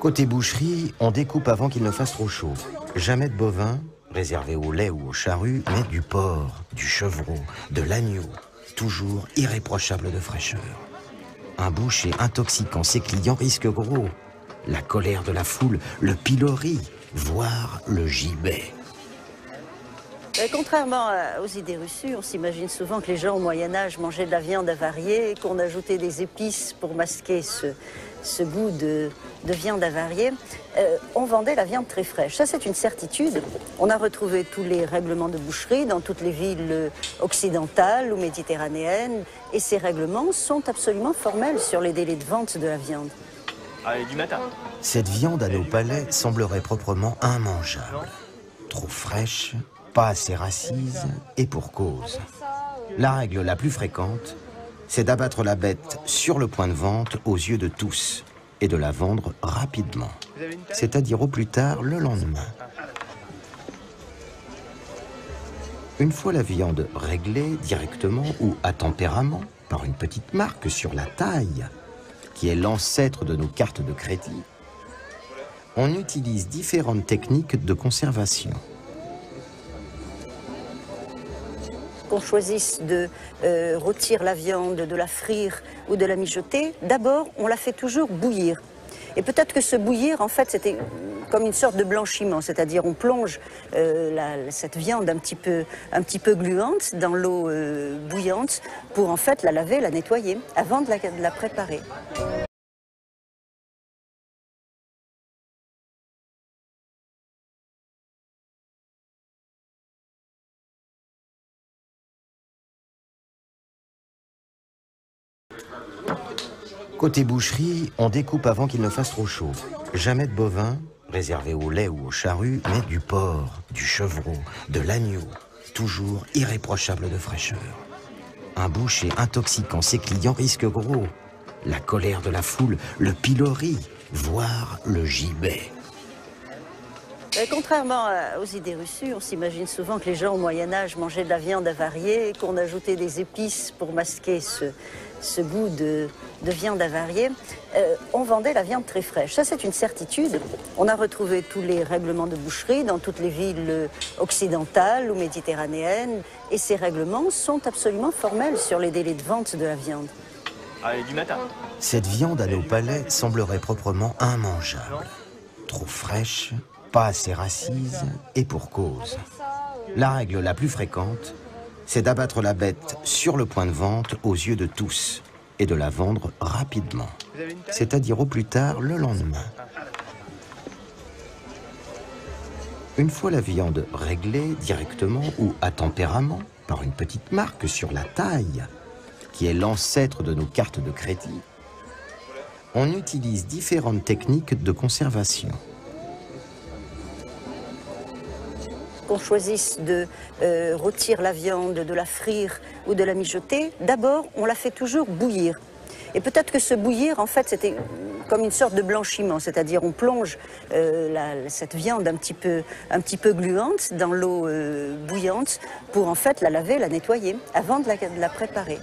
Côté boucherie, on découpe avant qu'il ne fasse trop chaud. Jamais de bovin, réservé au lait ou au charrue, mais du porc, du chevreau, de l'agneau, toujours irréprochable de fraîcheur. Un boucher intoxiquant ses clients risque gros. La colère de la foule, le pilori, voire le gibet. Contrairement aux idées reçues, on s'imagine souvent que les gens au Moyen-Âge mangeaient de la viande avariée, qu'on ajoutait des épices pour masquer ce goût de viande avariée. On vendait la viande très fraîche. Ça, c'est une certitude. On a retrouvé tous les règlements de boucherie dans toutes les villes occidentales ou méditerranéennes. Et ces règlements sont absolument formels sur les délais de vente de la viande. Allez, du matin. Cette viande à nos palais semblerait proprement immangeable. Trop fraîche, pas assez racise, et pour cause. La règle la plus fréquente, c'est d'abattre la bête sur le point de vente aux yeux de tous et de la vendre rapidement, c'est-à-dire au plus tard le lendemain. Une fois la viande réglée directement ou à tempérament par une petite marque sur la taille, qui est l'ancêtre de nos cartes de crédit, on utilise différentes techniques de conservation. Qu'on choisisse de rôtir la viande, de la frire ou de la mijoter, d'abord, on la fait toujours bouillir. Et peut-être que ce bouillir, en fait, c'était comme une sorte de blanchiment, c'est-à-dire on plonge cette viande un petit peu gluante dans l'eau bouillante pour en fait la laver, la nettoyer, avant de la préparer. Côté boucherie, on découpe avant qu'il ne fasse trop chaud. Jamais de bovin, réservé au lait ou au charrue, mais du porc, du chevreau, de l'agneau, toujours irréprochable de fraîcheur. Un boucher intoxiquant ses clients risque gros. La colère de la foule, le pilori, voire le gibet. Contrairement aux idées reçues, on s'imagine souvent que les gens au Moyen-Âge mangeaient de la viande avariée, qu'on ajoutait des épices pour masquer ce goût de viande avariée. On vendait la viande très fraîche. Ça, c'est une certitude. On a retrouvé tous les règlements de boucherie dans toutes les villes occidentales ou méditerranéennes. Et ces règlements sont absolument formels sur les délais de vente de la viande. Allez, du matin. Cette viande à nos palais semblerait proprement immangeable. Trop fraîche, pas assez racise, et pour cause. La règle la plus fréquente, c'est d'abattre la bête sur le point de vente aux yeux de tous et de la vendre rapidement, c'est-à-dire au plus tard le lendemain. Une fois la viande réglée directement ou à tempérament par une petite marque sur la taille, qui est l'ancêtre de nos cartes de crédit, on utilise différentes techniques de conservation. Qu'on choisisse de rôtir la viande, de la frire ou de la mijoter, d'abord, on la fait toujours bouillir. Et peut-être que ce bouillir, en fait, c'était comme une sorte de blanchiment, c'est-à-dire on plonge cette viande un petit peu gluante dans l'eau bouillante pour en fait la laver, la nettoyer, avant de la préparer.